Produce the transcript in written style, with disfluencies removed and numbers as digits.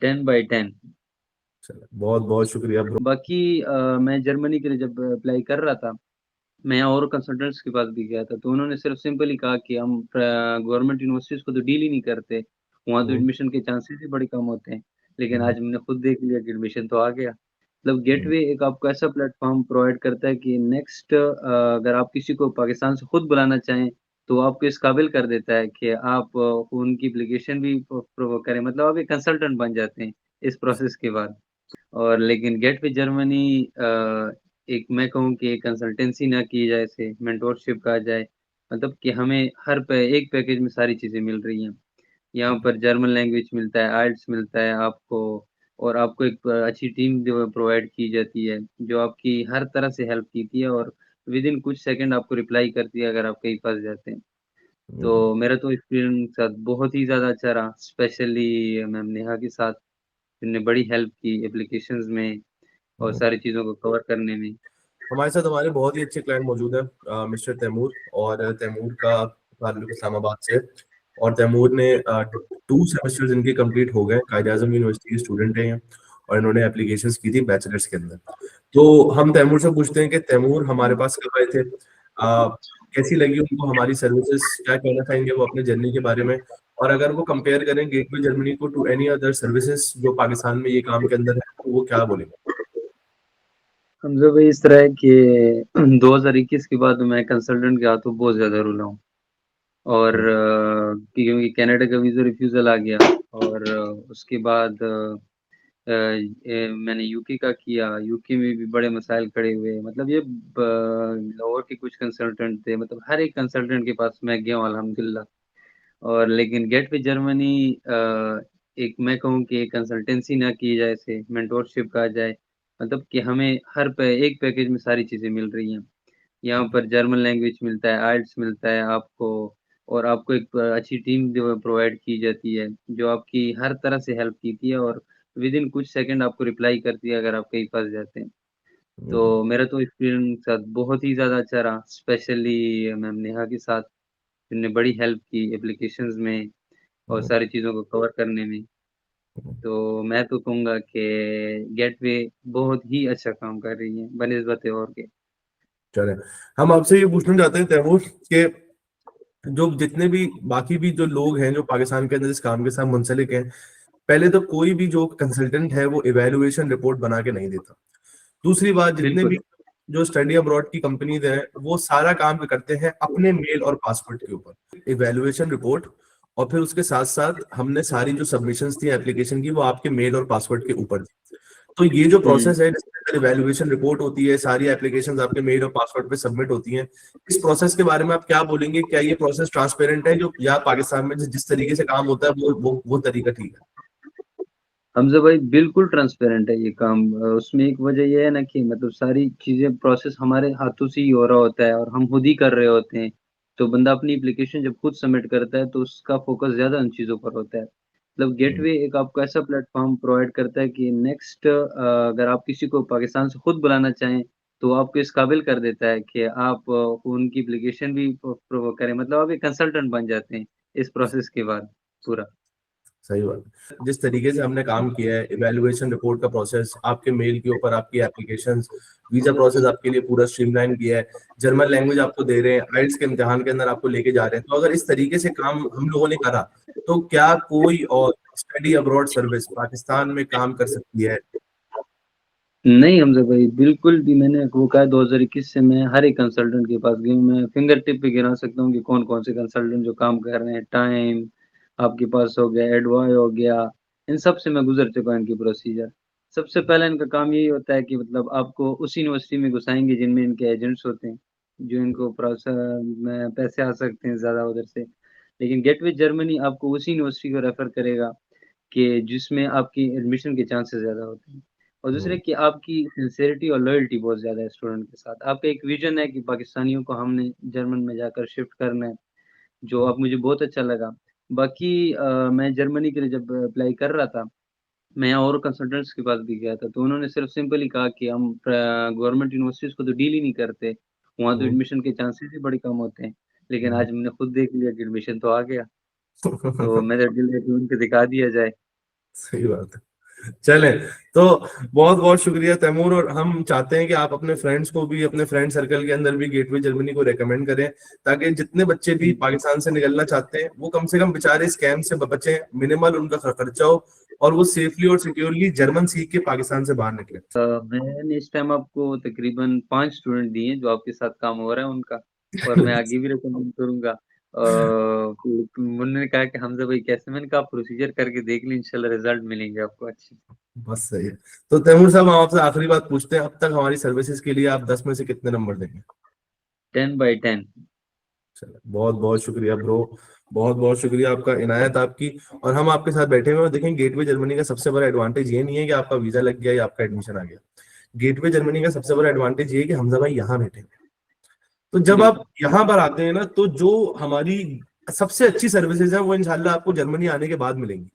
10/10। चलो, बहुत बहुत शुक्रिया ब्रो। बाकी मैं जर्मनी के लिए जब अप्लाई कर रहा था, मैं यहाँ और कंसल्टेंट्स के पास भी गया था, तो उन्होंने सिर्फ सिंपल ही कहा कि हम गवर्नमेंट यूनिवर्सिटीज को तो डील ही नहीं करते, वहाँ तो हम्म, एडमिशन के चांसेस ही बड़े कम होते हैं। लेकिन हम्म, आज मैंने खुद देख लिया कि एडमिशन तो आ गया। मतलब हम्म, गेटवे एक आपको ऐसा प्लेटफॉर्म प्रोवाइड करता है कि नेक्स्ट अगर आप किसी को पाकिस्तान से खुद बुलाना चाहें, तो आपको इस काबिल कर देता है कि आप उनकी एप्लीकेशन भी करें, मतलब आप एक कंसल्टेंट बन जाते हैं इस प्रोसेस के बाद। और लेकिन गेट वे जर्मनी एक मैं कहूँ कि कंसल्टेंसी ना की जाए, इसे मेंटोरशिप कहा जाए। मतलब कि हमें एक पैकेज में सारी चीज़ें मिल रही हैं। यहाँ पर जर्मन लैंग्वेज मिलता है, आइल्ट्स मिलता है आपको, और आपको एक अच्छी टीम जो प्रोवाइड की जाती है, जो आपकी हर तरह से हेल्प कीती है, और विद इन कुछ सेकंड आपको रिप्लाई करती है अगर आप कहीं फँस जाते हैं। हम्म, तो मेरा तो एक्सपीरियंस बहुत ही ज़्यादा अच्छा रहा, स्पेशली मैम नेहा के साथ, जिनने बड़ी हेल्प की एप्लीकेशंस में और हम्म। सारी चीज़ों को कवर करने में। हमारे साथ हमारे बहुत ही अच्छे क्लाइंट मौजूद हैं, मिस्टर तैमूर। और तैमूर का ताल्लुक इस्लामाबाद से है। और तैमूर ने 2 सेमेस्टर्स इनके कंप्लीट हो गए, कायद आजम यूनिवर्सिटी के स्टूडेंट हैं ये। और इन्होंने एप्लीकेशंस की थी बैचलर्स के अंदर। तो हम तैमूर से पूछते हैं कि तैमूर हमारे पास कब आए थे, कैसी लगी उनको हमारी सर्विसेज, क्या कहना चाहेंगे वो अपने जर्नी के बारे में। और अगर वो कंपेयर करें गेटवे जर्मनी को टू एनी अदर सर्विसेज जो पाकिस्तान में ये काम के अंदर है, तो वो क्या बोलेंगे। हमजा भाई इस तरह है कि 2021 के बाद मैं कंसल्टेंट के हाथों बहुत ज़्यादा रुला हूँ। और हम्म, क्योंकि कनाडा का वीज़ा रिफ्यूज़ल आ गया, और उसके बाद मैंने यूके का किया। यूके में भी बड़े मसाइल खड़े हुए, मतलब ये लाहौर के कुछ कंसल्टेंट थे, मतलब हर एक कंसल्टेंट के पास मैं गया हूँ अल्हम्दुलिल्लाह। और लेकिन गेट वे जर्मनी एक मैं कहूँ कि कंसल्टेंसी ना की जाए, इसे मेंटोरशिप कहा जाए। मतलब कि हमें एक पैकेज में सारी चीज़ें मिल रही हैं। यहाँ पर जर्मन लैंग्वेज मिलता है, आइल्ट्स मिलता है आपको, और आपको एक अच्छी टीम जो प्रोवाइड की जाती है, जो आपकी हर तरह से हेल्प कीती है, और विद इन कुछ सेकंड आपको रिप्लाई करती है अगर आप कहीं फँस जाते हैं। हम्म, तो मेरा तो एक्सपीरियंस बहुत ही ज़्यादा अच्छा रहा, स्पेशली मैम नेहा के साथ, जिनने बड़ी हेल्प की एप्लीकेशंस में और हम्म, सारी चीज़ों को कवर करने में। हम्म। तो मैं तो कहूँगा कि गेटवे बहुत ही अच्छा काम कर रही है बनिस्बत और के। चले, हम आपसे ये पूछना चाहते हैं तैमूर कि जो जितने भी बाकी भी जो लोग हैं जो पाकिस्तान के अंदर इस काम के साथ मुंसलिक हैं, पहले तो कोई भी जो कंसल्टेंट है वो इवेलुएशन रिपोर्ट बना के नहीं देता। दूसरी बात, जितने भी बिल्कुल। जो स्टडी अब्रॉड की कंपनीज हैं वो सारा काम करते हैं अपने मेल और पासवर्ड के ऊपर, इवेलुएशन रिपोर्ट। और फिर उसके साथ साथ हमने सारी जो सबमिशंस थी एप्लीकेशन की वो आपके मेल और पासवर्ड के ऊपर थी। तो ये जो हुँ। प्रोसेस है जिसके अंदर इवेलुएशन रिपोर्ट होती है, सारी एप्लीकेशंस आपके मेल और पासवर्ड पे सबमिट होती हैं, इस प्रोसेस के बारे में आप क्या बोलेंगे। क्या ये प्रोसेस ट्रांसपेरेंट है, जो या पाकिस्तान में जिस जिस तरीके से काम होता है वो तरीका ठीक है। हमज़ा भाई बिल्कुल ट्रांसपेरेंट है ये काम। उसमें एक वजह ये है ना कि मतलब सारी चीज़ें प्रोसेस हमारे हाथों से ही हो रहा होता है, और हम खुद ही कर रहे होते हैं। तो बंदा अपनी एप्लीकेशन जब खुद सबमिट करता है, तो उसका फ़ोकस ज़्यादा उन चीज़ों पर होता है। मतलब हम्म, गेटवे एक आपको ऐसा प्लेटफ़ॉर्म प्रोवाइड करता है कि नेक्स्ट अगर आप किसी को पाकिस्तान से खुद बुलाना चाहें, तो आपको इस काबिल कर देता है कि आप उनकी एप्लीकेशन भी करें, मतलब आप एक कंसल्टेंट बन जाते हैं इस प्रोसेस के बाद पूरा। सही बात है। जिस तरीके से हमने काम किया है, इवैल्यूएशन रिपोर्ट का प्रोसेस आपके मेल के ऊपर, आपकी एप्लीकेशंस, वीजा प्रोसेस आपके लिए पूरा स्ट्रीमलाइन किया है, जर्मन लैंग्वेज आपको दे रहे हैं, आइल्स के इम्तिहान के अंदर आपको लेके जा रहे हैं। तो अगर इस तरीके से काम हम लोगों ने करा, तो क्या कोई और स्टडी अब्रॉड सर्विस पाकिस्तान में काम कर सकती है। नहीं हमज़ा भाई, बिल्कुल भी। मैंने वो कहा 2021 से मैं हर एक कंसल्टेंट के पास गया हूँ। मैं फिंगर टिप पे गिना सकता हूँ कि कौन-कौन से कंसल्टेंट जो काम कर रहे हैं। टाइम आपके पास हो गया, एडवाई हो गया, इन सब से मैं गुज़र चुका हूँ इनकी प्रोसीजर। सबसे पहला इनका काम यही होता है कि मतलब आपको उस यूनिवर्सिटी में घुसाएँगे जिनमें इनके एजेंट्स होते हैं, जो इनको में पैसे आ सकते हैं ज़्यादा उधर से। लेकिन गेटवे जर्मनी आपको उसी यूनिवर्सिटी को रेफ़र करेगा कि जिसमें आपकी एडमिशन के चांसेस ज़्यादा होते हैं। और दूसरे हम्म, कि आपकी सिंसेरिटी और लॉयल्टी बहुत ज़्यादा है स्टूडेंट के साथ। आपका एक विज़न है कि पाकिस्तानियों को हमने जर्मन में जाकर शिफ्ट करना है, जो अब मुझे बहुत अच्छा लगा। बाकी मैं जर्मनी के लिए जब अप्लाई कर रहा था, मैं यहाँ और कंसल्टेंट्स के पास भी गया था, तो उन्होंने सिर्फ सिंपल ही कहा कि हम गवर्नमेंट यूनिवर्सिटीज़ को तो डील ही नहीं करते, वहाँ तो हम्म। एडमिशन के चांसेस ही बड़े कम होते हैं। लेकिन आज मैंने खुद देख लिया कि एडमिशन तो आ गया, तो मेरा दिल है कि उनको दिखा दिया जाए। सही बात है। चले, तो बहुत बहुत शुक्रिया तैमूर, और हम चाहते हैं कि आप अपने फ्रेंड्स को भी, अपने फ्रेंड सर्कल के अंदर भी गेटवे जर्मनी को रेकमेंड करें, ताकि जितने बच्चे भी पाकिस्तान से निकलना चाहते हैं वो कम से कम बेचारे स्कैम से बचें, मिनिमल उनका खर्चा हो, और वो सेफली और सिक्योरली जर्मन सीख के पाकिस्तान से बाहर निकले। मैंने इस टाइम आपको तकरीबन 5 स्टूडेंट दिए जो आपके साथ काम हो रहा है उनका, और मैं आगे भी रिकमेंड करूंगा। उन्होंने कहा कि हमजा भाई कैसे, मैंने कहा प्रोसीजर करके देख ली, इंशाल्लाह रिजल्ट मिलेंगे आपको अच्छे। बस सही है। तो तैमूर साहब, हम आपसे आखिरी बात पूछते हैं, अब तक हमारी सर्विसेज के लिए आप 10 में से कितने नंबर देंगे? 10/10। चलो, बहुत बहुत शुक्रिया ब्रो, बहुत बहुत शुक्रिया, आपका इनायत आपकी। और हम आपके साथ बैठे हुए हैं, देखें गेटवे जर्मनी का सबसे बड़ा एडवांटेज ये नहीं है कि आपका वीजा लग गया या आपका एडमिशन आ गया। गेटवे जर्मनी का सबसे बड़ा एडवांटेज ये है कि हमजा भाई यहाँ बैठे हैं। तो जब आप बिल्कुल। यहाँ पर आते हैं ना, तो जो हमारी सबसे अच्छी सर्विसेज है वो इंशाल्लाह आपको जर्मनी आने के बाद मिलेंगी।